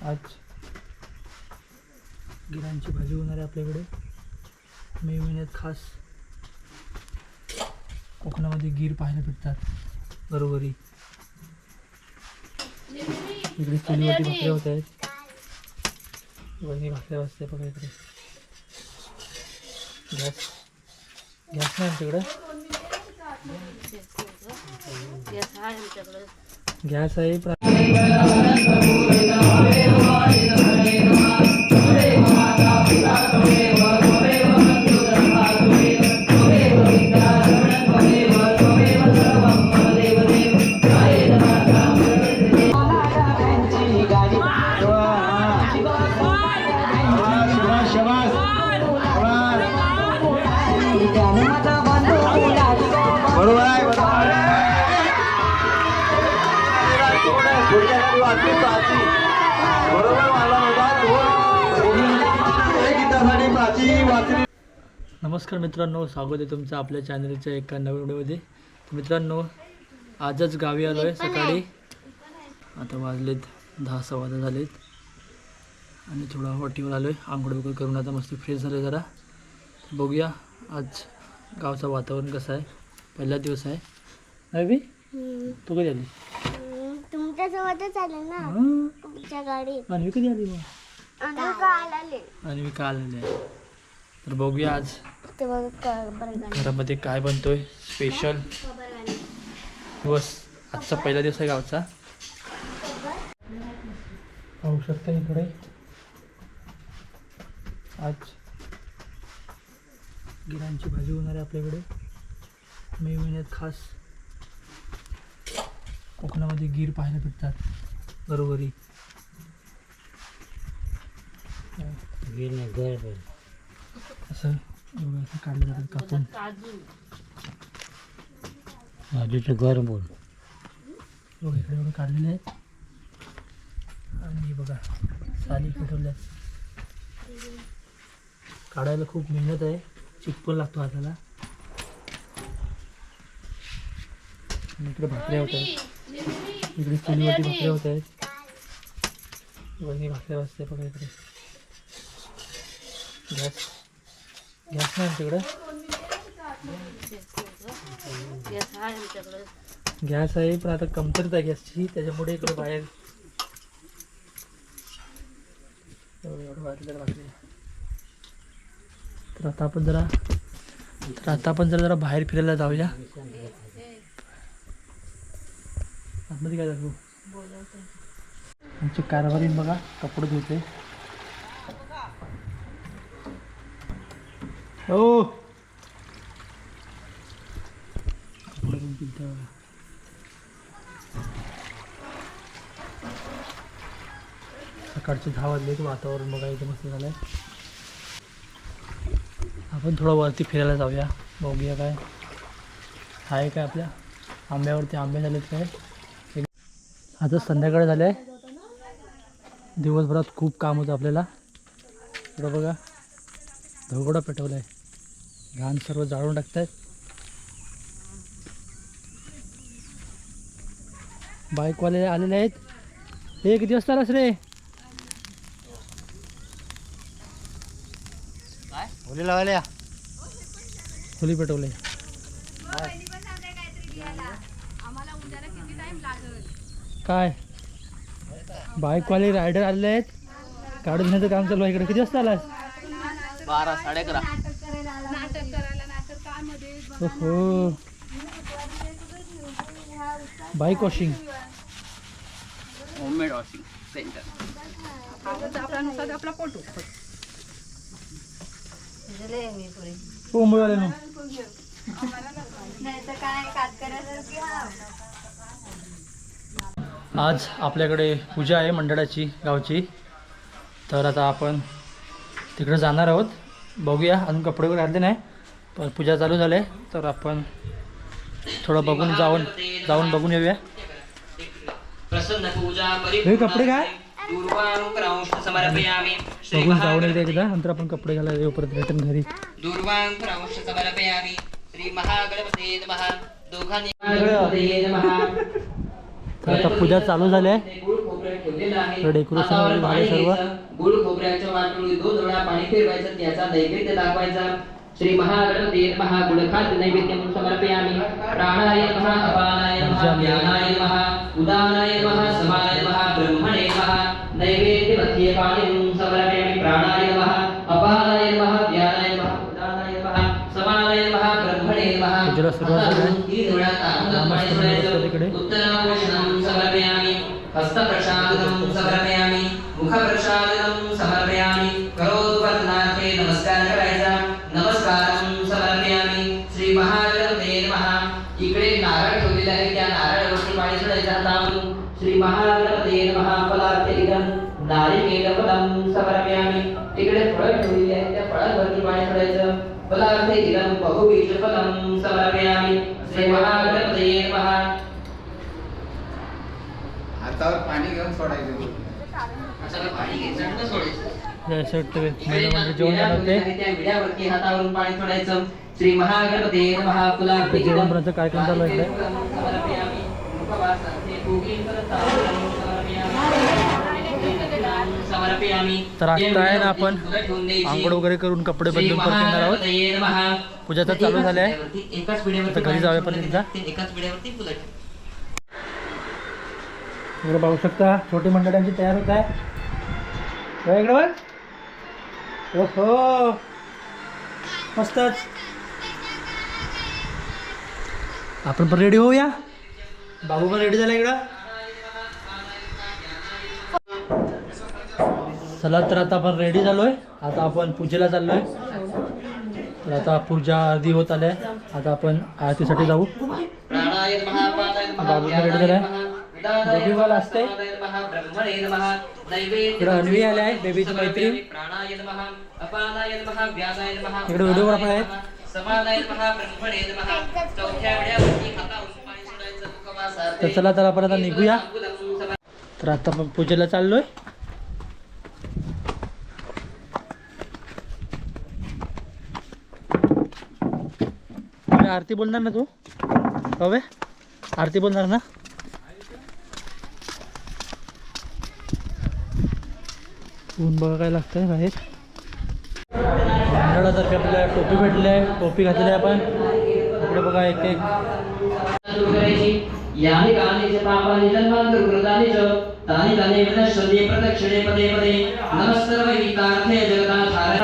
आज गिरांची भाजी होणार आहे आपल्याकडे मे महिन्यात खास कोकणामध्ये गीर पाहायला भेटतात बरोबरी. इकडे चुलीवरती भाकऱ्या होत आहेत. वहिनी भाकऱ्या वाजते बघा. इकडे गॅस नाही आमच्याकडे. गॅस आहे नमस्कार मित्रांनो, स्वागत आहे तुमचं आपल्या चॅनलच्या एका नवीन व्हिडिओमध्ये. तर मित्रांनो, आजच गावी आलो आहे सकाळी. आता वाजलेत 10-10:15 झालेत आणि थोडा हॉटीवर आलो आहे. आंघोळ वगैरे करून आता मस्त फ्रेश झालं जरा. बघूया आज गावचं वातावरण कसं आहे. पहिला दिवस आहे. अभि तू कधी आली? तुमच्यासोबतच आले ना तुमच्या गाडीत. आणि कधी आली मग? आणि मी काल आले. तर बघूया आज घरामध्ये काय बनतोय स्पेशल दिवस. आजचा पहिला दिवस आहे गावचा. पाहू शकता इकडे आज गिरांची भाजी होणार आहे आपल्याकडे मे महिन्यात खास कोकणामध्ये गीर पाहायला भेटतात बरोबरी. असं असं काढलं जातं कापून. आधीचं घर बोल इकडे एवढं काढलेलं आहे आणि बघा साली पेटवल्या. काढायला खूप मेहनत आहे, चिकपण लागतो हाताला. आणि इकडे भाकऱ्या होत आहेत. इकडे चुलीवरती भाकऱ्या होत आहेत. वहिनी भाकऱ्या वाजते बघा. इकडे गॅस नाही आमच्याकडे. गॅस आहे पण आता कमतरता आहे गॅसची, त्याच्यामुळे इकडे बाहेर एवढं वाजलेलं भाकरी. तर आता आपण जरा बाहेर फिरायला जाऊया. आतमध्ये काय दाखवू? आमचे कारभारी बघा कपडे धुते. हो कपडे पण धुते बघा. सकाळचे 10 वाजले. वातावरण बघा इथे मस्त झालं आहे. आपण थोडं वरती फिरायला जाऊया. बघूया काय आहे काय आपल्या आंब्यावरती. आंबे झालेत काय. आता संध्याकाळ झालं आहे. दिवसभरात खूप काम होतं आपल्याला. इकडं बघा धगोडा पेटवला आहे. घाण सर्व जाळून टाकत आहेत. बाईकवाले आलेले आहेत. हे किती वाजता आलास रे? होली लावायला होली पेटवले. काय बाईकवाले रायडर आलेले आहेत. काढून घेण्याचं काम चालू आहे. इकडे किती वाजता आलास? 12-11:30. हो bike washing homemade washing centre. हो मिळाले ना. आज आपल्याकडे पूजा आहे मंडळाची गावची. तर आता आपण तिकडे जाणार आहोत. बघूया, अजून कपडे वगैरे घातले नाही पण पूजा चालू झाली आहे. तर आपण थोडं बघून जाऊन बघून येऊया. हे कपडे काय बघून जाऊन येते एकदा. नंतर आपण कपडे घालायला येऊ परत रिटर्न घरी. तर आता पूजा चालू झाली आहे. डेकोरेशन वगैरे झाले सर्व. गुळ खोबऱ्याच्या वाटून 2 वेळा पाणी फिरवायचं, त्याचा नैवेद्य दाखवायचा. श्री महागणपती नमः गुणखाद्य नैवेद्यं समर्पयामि. प्राणाय नमः, अपानाय नमः, ज्ञानाय नमः, उदानाय नमः, समानाय नमः, ब्रह्मणे नमः. नैवेद्य मध्ये पाणिं समर्पयामि. प्राणाय नमः, अपानाय नमः, ज्ञानाय नमः, उदानाय नमः, समानाय नमः, ब्रह्मणे नमः. पूजेला सुरुवात झाली आहे. 3 वेळा तांदूळ पाणी सोडायचं. उत्तराभूषणं समर्पयामि. हस्तप्रसादनं समर्पयामि. मुखप्रसादनं समर्पयामि. करोतु पद्मार्थे नमस्कार करायचा. नमस्कारं समर्पयामि. श्री महागणपते नमः. इकडे नारळ ठेवलेला आहे, त्या नारळावरती पाणी सोडायचं हातावरून. श्री महागणपते नमः. फलार्थे इदं नारिकेलफलं समर्पयामि. इकडे फळं ठेवलेली आहेत, त्या फळांवरती पाणी सोडायचं. फलार्थे इदं बहुबीजफलं समर्पयामि. श्री महागणपते नमः. हातावर पाणी घेऊन सोडायचं. अशाला पाणी घ्यायचं आणि सोडायचं. जय म्हणजे जेवण बनवते. त्या विड्यावरती हातावरून पाणी सोडायचं. श्री महागणपते नमः. फुलार्थे इदं जेवणाचा कार्यक्रम चालू आहे इकडे. समर्पयामि. मुखवासार्थे पूगींकरताम्बूलं समर्पयामि. तर आता आहे ना आपण आंघोळ वगैरे करून कपडे बदलून परत येणार आहोत. पूजा तर चालू झाली आहे. एकाच आता पिढ्यावरती घरी जाऊया पण एकदा. एकाच पिढ्यावरती फुलं ठेव. इकडे पाहू शकता छोटी मंडळांची तयार होत आहे. बघा इकडे बघ. ओहो मस्तच. आपण पण रेडी होऊया. बाबू पण रेडी झाला इकडं. चला तर आता आपण रेडी झालोय. आता आपण पूजेला चाललोय. तर आता पूजा आधी होत आल्या. आता आपण आरतीसाठी जाऊ. प्राणाय नमः, अपानाय नमः, बाबू पण रेडी ज्ञानाय झालाय. नमः, उदानाय बेबी नमः, वाला असते. समानाय नमः, ब्रह्मणे नमः. नैवेद्य इकडे अन्वी आले आहे, बेबीची मैत्रीण. प्राणाय नमः, अपानाय नमः, ज्ञानाय नमः, इकडे व्हिडिओ आपण आहेत. समानाय नमः, ब्रह्मणे नमः. चौथ्या वेळेवरती हातावरून पाणी सोडायचं. मुखवासार्थे तर चला तर आपण आता निघूया. तांबूलं समर्पयामि. तर आता आपण पूजेला चाललोय. अबे, आरती बोलणार ना तू? अबे आरती बोलणार ना? ऊन बघा काय लागतंय बाहेर. मंडळातर्फे आपल्याला टोपी भेटली आहे. टोपी घातली आहे आपण. इकडे बघा एक एक सुरू करायची. यानि कानि च पापानि जन्मान्तरकृतानि च तानि तानि विनश्यन्ति प्रदक्षिणे पदे पदे. नमस्सर्वहितार्थे जगन्नाथाय.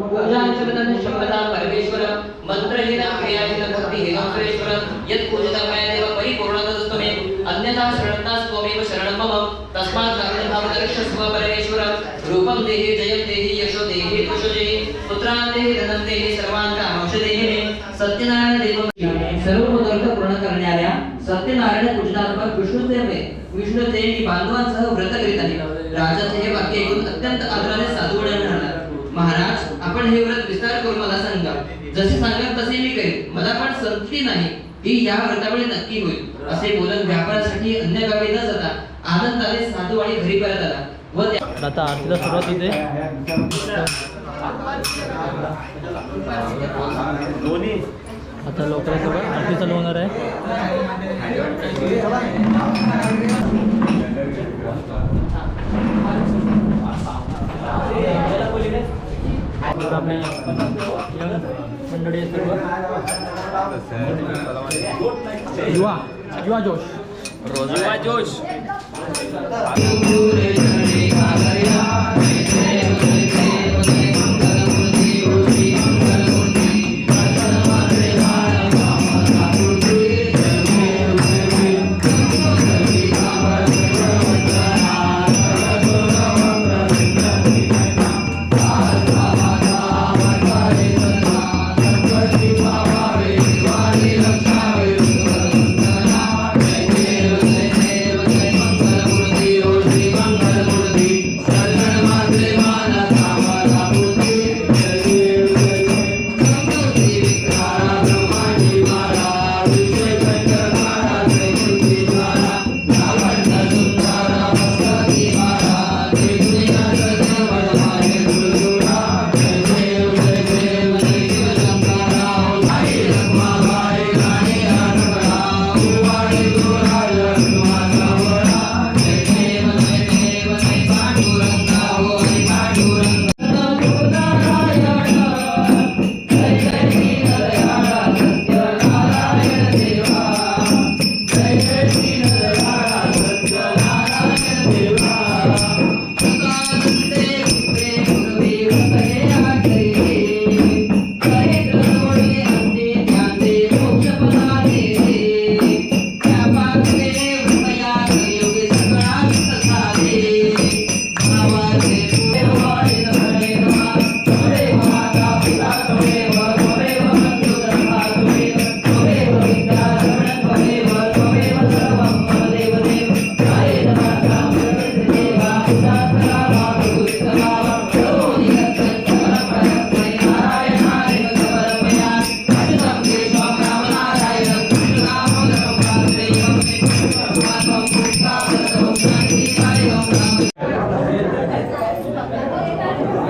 पूजाञ्च विदन् शब्दता परमेश्वर. मन्त्रहीनं क्रियाहीनं भक्तिहीनं सुरेश्वर. यत् पूजितं मया देव परिपूर्णतस्तमे. अन्यथा शरणं त्वमेव शरणं मम. तस्मात् कारुण्यभावदर्शस्व परमेश्वर. रूपं देहि जयं देहि यशो देहि यशो देहि. पुत्रान् देहि धनं देहि सर्वान् कामांश देहि मे. सत्यनारायण देव सर्व मनोरथ पूर्ण करणाऱ्या सत्यनारायण पूजनात्मक विष्णूचे बांधवांसह व्रत करीत आहे. राजाचे हे वाक्य ऐकून अत्यंत आदराने साधूने म्हणाला, महाराज आपण हे व्रत विस्तार करून मला सांगा. जसे सांगाल तसे मी करेन. मला पण संतती नाही की या व्रतामुळे नक्की होईल. असे बोलत व्यापारासाठी अन्य गावी न जाता आनंदाने साधू आणि घरी परत आला व आता आरतीला सुरुवात होते. आता लवकरात लवकर आरती चालू होणार आहे. मंडळी आहे सर्व. युवा युवा जोश. युवा जोश. मंगल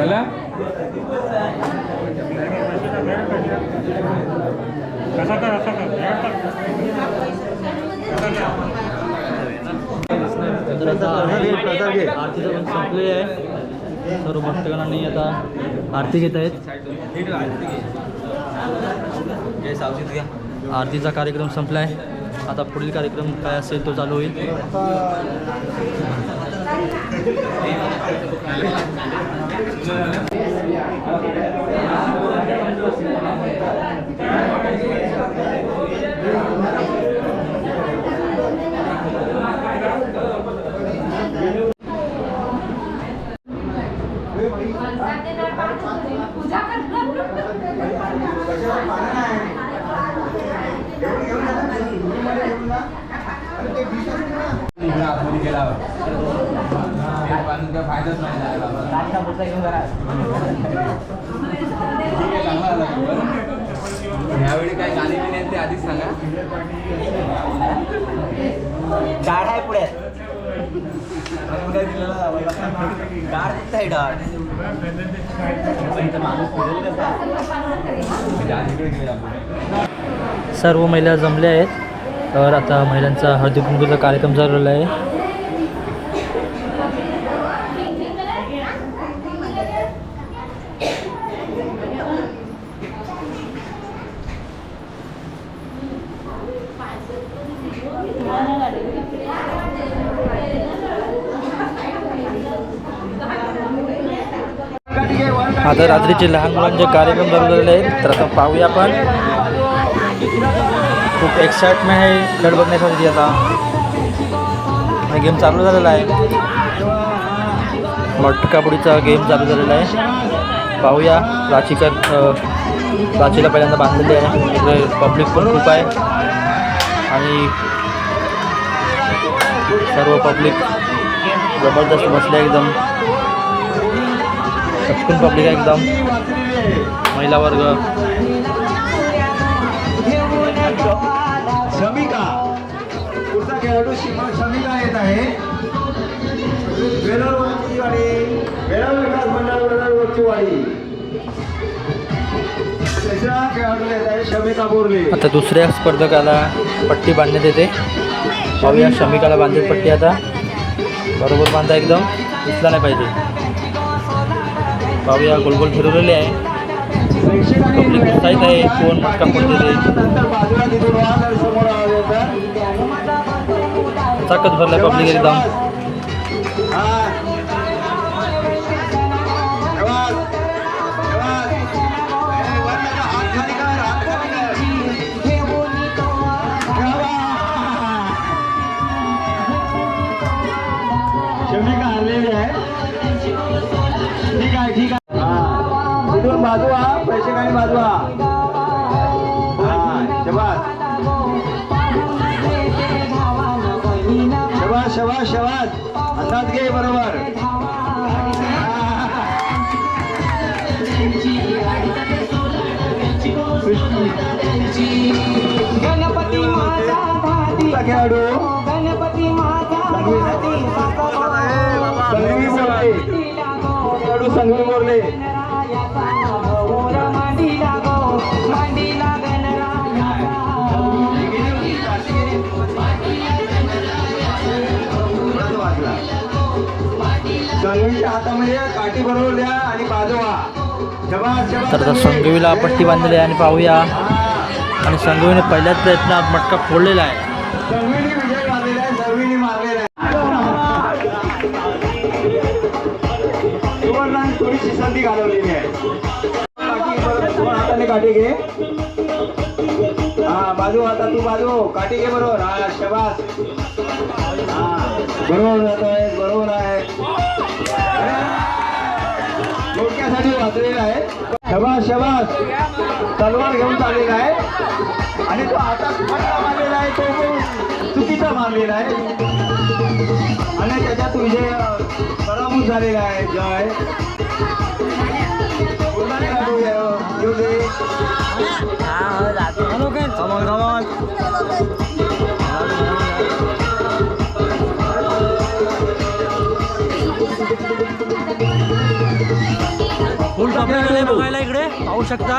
तर आता आरतीचं पण संपले आहे. सर्व भक्तगणांनी आता आरती घेत आहेत. आरतीचा कार्यक्रम संपला आहे. आता पुढील कार्यक्रम काय असेल तो चालू होईल. फायदाच यावेळी काय गाणी बिणी आहेत ते आधीच सांगा. गाड आहे पुढे गाड दिसत आहे डाळ सर्व महिला जमल्या आहेत. तर आता महिलांचा हळदी कुंकूचा कार्यक्रम चाललेला आहे. आता रात्रीचे लहान मुलांचे कार्यक्रम चालू झालेले आहेत. तर आता पाहूया आपण. खूप एक्साइटमेंट आहे खेळ बघण्यासाठी. आता हा गेम चालू झालेला आहे. मटकाबुडीचा गेम चालू झालेला आहे. पाहूया. प्राचीला पहिल्यांदा बांधलेली आहे. इकडे पब्लिक पण खूप आहे आणि सर्व पब्लिक जबरदस्त बसले एकदम. चटकून पब्लिक आहे एकदम. महिला वर्ग. शमिका पुढचा खेळाडू शमिका येत आहे. वेळावरचीवाडी वेळाव विकास मंडळ वेळावरचीवाडी तिसरा खेळाडू येत आहे शमिका बोरले. आता दुसऱ्या स्पर्धकाला पट्टी बांधण्यात येते. पाहूया शमिकाला बांधेल पट्टी. आता बरोबर बांधा एकदम दिसला नाही पाहिजे. पाहूया गोल गोल फिरवलेले आहे. पब्लिक उत्साहित आहे. कोण मटका पडते ते चाकच भरलाय पब्लिक एकदम. शमिका हरलेली आहे. ठीक आहे ठीक आहे. तिथून बाजू हा पैसे काही बाजू हा. शबास शबास शबास शबास. अंदाज घे बरोबर. गणपती माझा खेळाडू गणपती माझा संघवी बोरले. खेळाडू संघवी बोरले. संघवीच्या हातामध्ये काठी बरोबर द्या आणि बाजूवा. तर आता संघवीला पट्टी बांधलेली आहे आणि पाहूया. आणि संघवीने पहिल्याच प्रयत्नात मटका फोडलेला आहे. संघवीने विजय मारलेला आहे. संघवीने मारलेला आहे. सुवर्णाने थोडीशी संधी घालवलेली आहे. दोन हाताने काठी घे. हा बाजू आता तू बाजू काठी घे बरोबर. हा शबास. हा बरोबर जातोय बरोबर आहे. डोक्यासाठी वाचलेला आहे. शबास शबास. तलवार घेऊन चाललेला आहे आणि तो हातात फटका मारलेला आहे. तो चुकीचा मारलेला आहे आणि त्याच्यात विजय पराभूत झालेला आहे. जय येऊ दे. पाहू शकता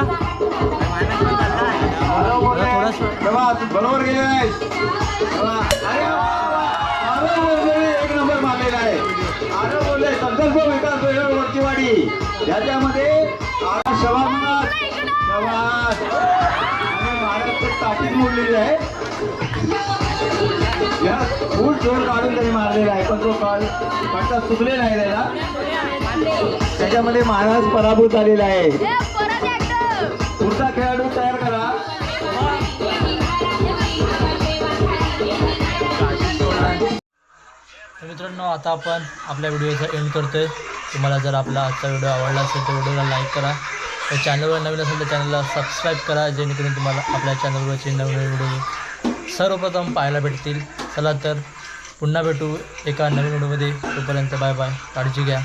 थोडस शबास, बरोबर गेले आहे. अरे वा, वा. आरव बोलले एक नंबर मारलेला आहे. आरव बोलले संकल्प विकास वरची वाडी याच्यामध्ये आरव शबास शबास आणि महाराष्ट्र ताकीद मोडलेली आहे. या फूल जोर काढून त्यांनी मारलेला आहे पण तो पट्टा चुकलेला आहे त्याला. त्याच्यामध्ये महाराज पराभूत झालेला आहे. पुढचा खेळाडू तयार करा. तर मित्रांनो आता आपण आपल्या व्हिडिओचा एंड करतोय. तुम्हाला जर आपला आजचा व्हिडिओ आवडला असेल तर व्हिडिओला लाईक करा. तर चॅनलवर नवीन असेल तर चॅनलला सबस्क्राईब करा जेणेकरून तुम्हाला आपल्या चॅनलवरचे नवीन व्हिडिओ सर्वप्रथम पाहायला भेटतील. चला तर पुन्हा भेटू एका नवीन व्हिडिओमध्ये. तोपर्यंत बाय बाय. काळजी घ्या.